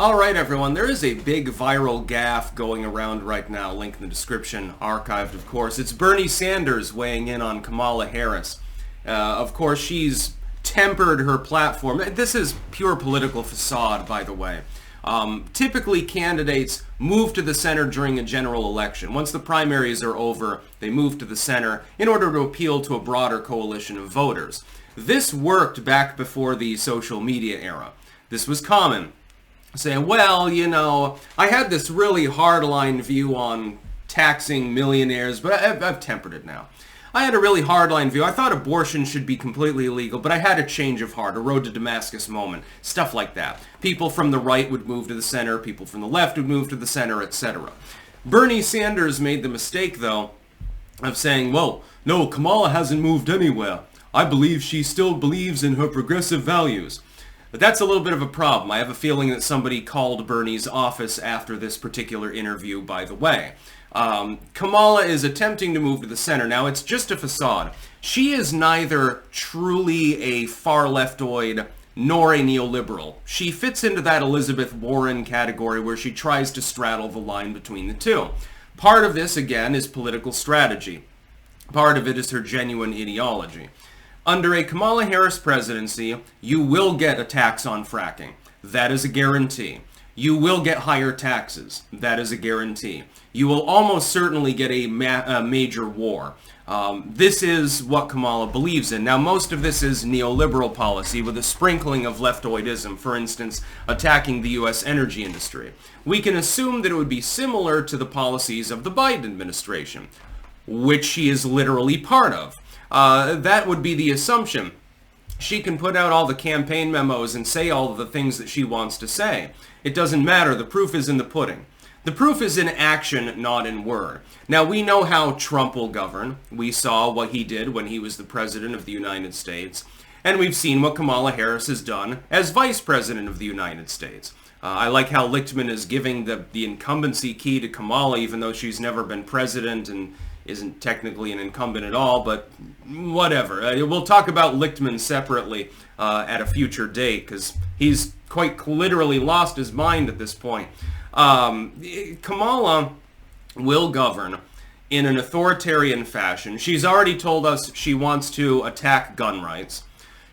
Alright everyone, there is a big viral gaffe going around right now, link in the description, archived of course. It's Bernie Sanders weighing in on Kamala Harris. Of course, she's tempered her platform. This is pure political facade, by the way. Typically, candidates move to the center during a general election. Once the primaries are over, they move to the center in order to appeal to a broader coalition of voters. This worked back before the social media era. This was common. Saying, well, you know, I had this really hardline view on taxing millionaires, but I've tempered it now. I had a really hardline view. I thought abortion should be completely illegal, but I had a change of heart, a road to Damascus moment, stuff like that. People from the right would move to the center, people from the left would move to the center, etc. Bernie Sanders made the mistake, though, of saying, well, no, Kamala hasn't moved anywhere. I believe she still believes in her progressive values. But that's a little bit of a problem. I have a feeling that somebody called Bernie's office after this particular interview, by the way. Kamala is attempting to move to the center. Now, it's just a facade. She is neither truly a far-leftoid nor a neoliberal. She fits into that Elizabeth Warren category where she tries to straddle the line between the two. Part of this, again, is political strategy. Part of it is her genuine ideology. Under a Kamala Harris presidency, you will get a tax on fracking. That is a guarantee. You will get higher taxes. That is a guarantee. You will almost certainly get a major war. This is what Kamala believes in. Now, most of this is neoliberal policy with a sprinkling of leftoidism, for instance, attacking the U.S. energy industry. We can assume that it would be similar to the policies of the Biden administration, which she is literally part of. That would be the assumption. She can put out all the campaign memos and say all of the things that she wants to say. It doesn't matter. The proof is in the pudding. The proof is in action, not in word. Now, we know how Trump will govern. We saw what he did when he was the president of the United States. And we've seen what Kamala Harris has done as vice president of the United States. I like how Lichtman is giving the incumbency key to Kamala, even though she's never been president and isn't technically an incumbent at all, but whatever. We'll talk about Lichtman separately at a future date, because he's quite literally lost his mind at this point. Kamala will govern in an authoritarian fashion. She's already told us she wants to attack gun rights.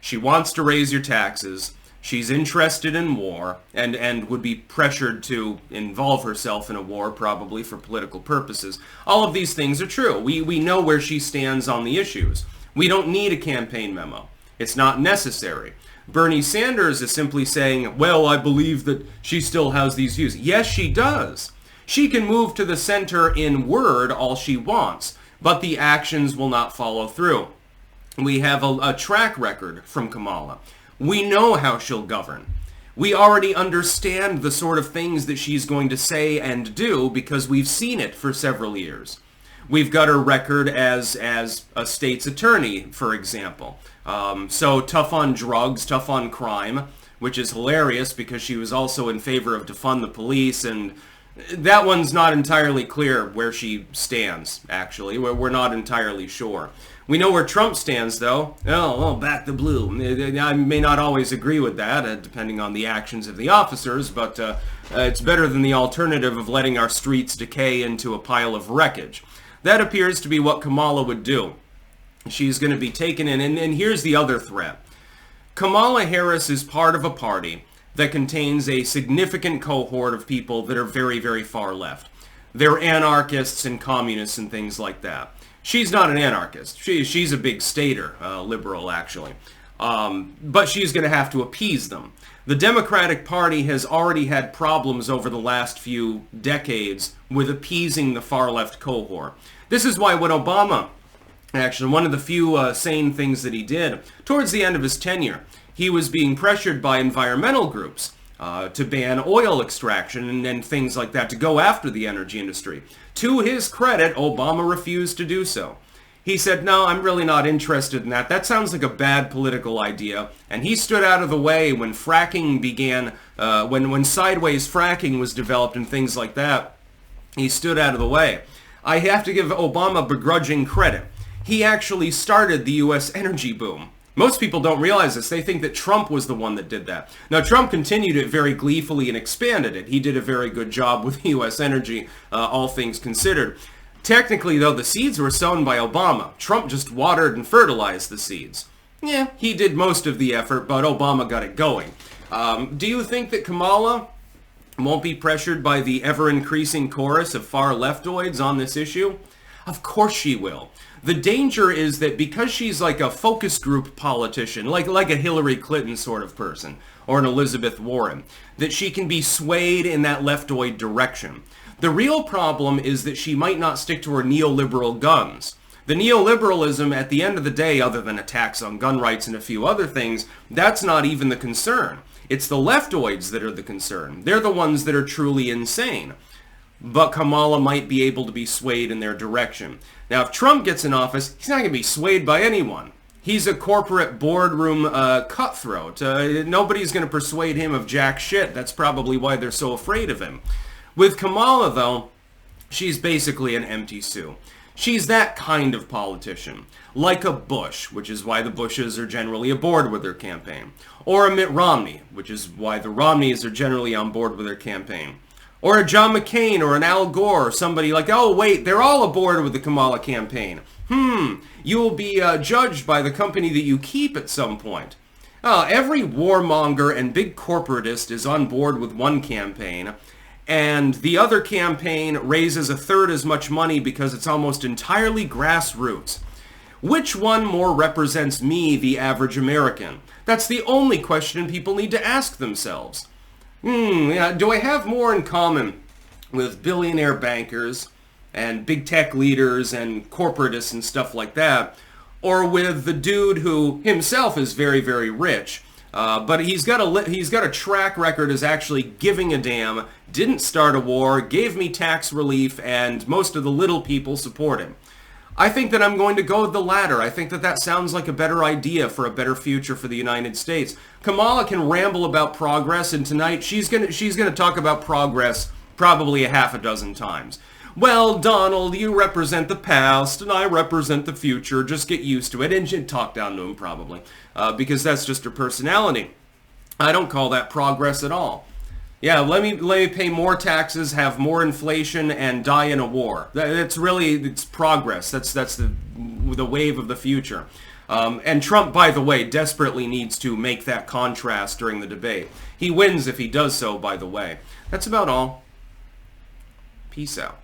She wants to raise your taxes. She's interested in war and would be pressured to involve herself in a war, probably for political purposes. All of these things are true. We know where she stands on the issues. We don't need a campaign memo. It's not necessary. Bernie Sanders is simply saying, well, I believe that she still has these views. Yes, she does. She can move to the center in word all she wants, but the actions will not follow through. We have a track record from Kamala. We know how she'll govern. We already understand the sort of things that she's going to say and do because we've seen it for several years. We've got her record as a state's attorney, for example. So tough on drugs, tough on crime, which is hilarious because she was also in favor of defund the police, and that one's not entirely clear where she stands, actually. We're not entirely sure. We know where Trump stands, though. Oh, back the blue. I may not always agree with that, depending on the actions of the officers, but it's better than the alternative of letting our streets decay into a pile of wreckage. That appears to be what Kamala would do. She's going to be taken in, and here's the other threat. Kamala Harris is part of a party that contains a significant cohort of people that are very, very far left. They're anarchists and communists and things like that. She's not an anarchist. She's a big stater, liberal actually. But she's going to have to appease them. The Democratic Party has already had problems over the last few decades with appeasing the far-left cohort. This is why when Obama, actually one of the few sane things that he did, towards the end of his tenure, he was being pressured by environmental groups to ban oil extraction and things like that, to go after the energy industry. To his credit, Obama refused to do so. He said, no, I'm really not interested in that. That sounds like a bad political idea. And he stood out of the way when fracking began, when sideways fracking was developed and things like that. He stood out of the way. I have to give Obama begrudging credit. He actually started the U.S. energy boom. Most people don't realize this. They think that Trump was the one that did that. Now, Trump continued it very gleefully and expanded it. He did a very good job with U.S. energy, all things considered. Technically, though, the seeds were sown by Obama. Trump just watered and fertilized the seeds. Yeah, he did most of the effort, but Obama got it going. Do you think that Kamala won't be pressured by the ever-increasing chorus of far leftoids on this issue? Of course she will. The danger is that because she's like a focus group politician, like a Hillary Clinton sort of person, or an Elizabeth Warren, that she can be swayed in that leftoid direction. The real problem is that she might not stick to her neoliberal guns. The neoliberalism, at the end of the day, other than attacks on gun rights and a few other things, that's not even the concern. It's the leftoids that are the concern. They're the ones that are truly insane. But Kamala might be able to be swayed in their direction. Now, if Trump gets in office, he's not going to be swayed by anyone. He's a corporate boardroom cutthroat. Nobody's going to persuade him of jack shit. That's probably why they're so afraid of him. With Kamala, though, she's basically an empty sue. She's that kind of politician. Like a Bush, which is why the Bushes are generally aboard with their campaign. Or a Mitt Romney, which is why the Romneys are generally on board with their campaign. Or a John McCain or an Al Gore or somebody like, oh wait, they're all aboard with the Kamala campaign. You will be judged by the company that you keep at some point. Every warmonger and big corporatist is on board with one campaign, and the other campaign raises a third as much money because it's almost entirely grassroots. Which one more represents me, the average American? That's the only question people need to ask themselves. Do I have more in common with billionaire bankers and big tech leaders and corporatists and stuff like that, or with the dude who himself is very, very rich, but he's got a track record as actually giving a damn, didn't start a war, gave me tax relief, and most of the little people support him? I think that I'm going to go with the latter. I think that that sounds like a better idea for a better future for the United States. Kamala can ramble about progress, and tonight she's gonna talk about progress probably a half a dozen times. Well, Donald, you represent the past, and I represent the future. Just get used to it. And she'd talk down to him probably, because that's just her personality. I don't call that progress at all. Yeah, let me pay more taxes, have more inflation, and die in a war. It's progress. That's the wave of the future. And Trump, by the way, desperately needs to make that contrast during the debate. He wins if he does so, by the way. That's about all. Peace out.